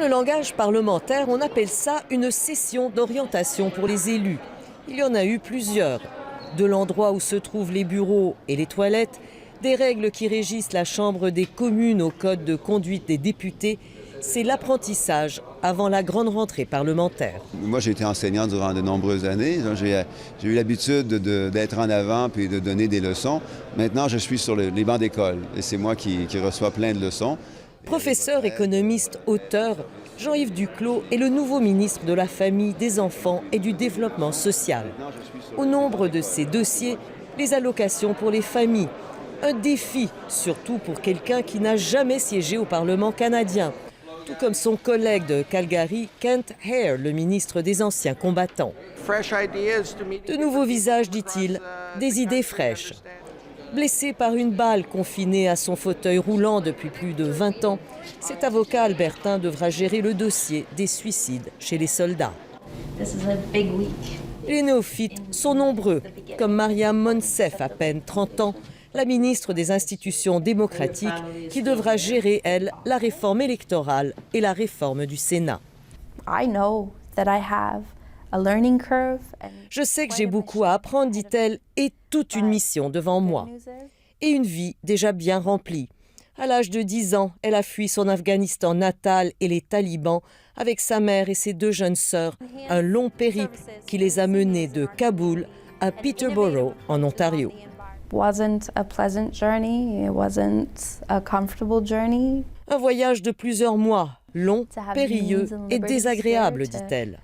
le langage parlementaire, on appelle ça une session d'orientation pour les élus. Il y en a eu plusieurs. De l'endroit où se trouvent les bureaux et les toilettes, des règles qui régissent la Chambre des communes au code de conduite des députés, c'est l'apprentissage avant la grande rentrée parlementaire. Moi, j'ai été enseignant durant de nombreuses années. J'ai eu l'habitude d'être en avant puis de donner des leçons. Maintenant, je suis sur les bancs d'école et c'est moi qui reçois plein de leçons. Professeur, économiste, auteur, Jean-Yves Duclos est le nouveau ministre de la Famille, des Enfants et du Développement social. Au nombre de ses dossiers, les allocations pour les familles. Un défi, surtout pour quelqu'un qui n'a jamais siégé au Parlement canadien. Tout comme son collègue de Calgary, Kent Heer, le ministre des Anciens combattants. De nouveaux visages, dit-il, des idées fraîches. Blessé par une balle, confiné à son fauteuil roulant depuis plus de 20 ans, cet avocat albertain devra gérer le dossier des suicides chez les soldats. Les néophytes sont nombreux, comme Mariam Monsef, à peine 30 ans, la ministre des Institutions démocratiques, qui devra gérer, elle, la réforme électorale et la réforme du Sénat. Je sais que j'ai beaucoup à apprendre, dit-elle, et toute une mission devant moi. Et une vie déjà bien remplie. À l'âge de 10 ans, elle a fui son Afghanistan natal et les talibans avec sa mère et ses 2 jeunes sœurs. Un long périple qui les a menés de Kaboul à Peterborough, en Ontario. Un voyage de plusieurs mois, long, périlleux et désagréable, dit-elle.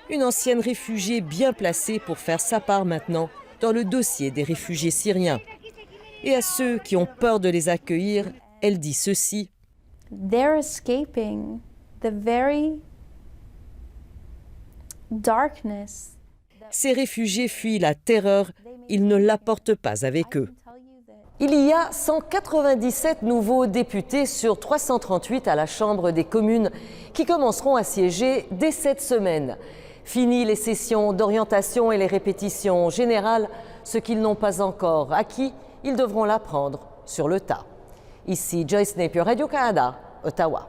Une ancienne réfugiée bien placée pour faire sa part maintenant dans le dossier des réfugiés syriens. Et à ceux qui ont peur de les accueillir, elle dit ceci. They're escaping the very darkness. Ces réfugiés fuient la terreur, ils ne l'apportent pas avec eux. Il y a 197 nouveaux députés sur 338 à la Chambre des communes qui commenceront à siéger dès cette semaine. Fini les sessions d'orientation et les répétitions générales, ce qu'ils n'ont pas encore acquis, ils devront l'apprendre sur le tas. Ici Joyce Napier, Radio-Canada, Ottawa.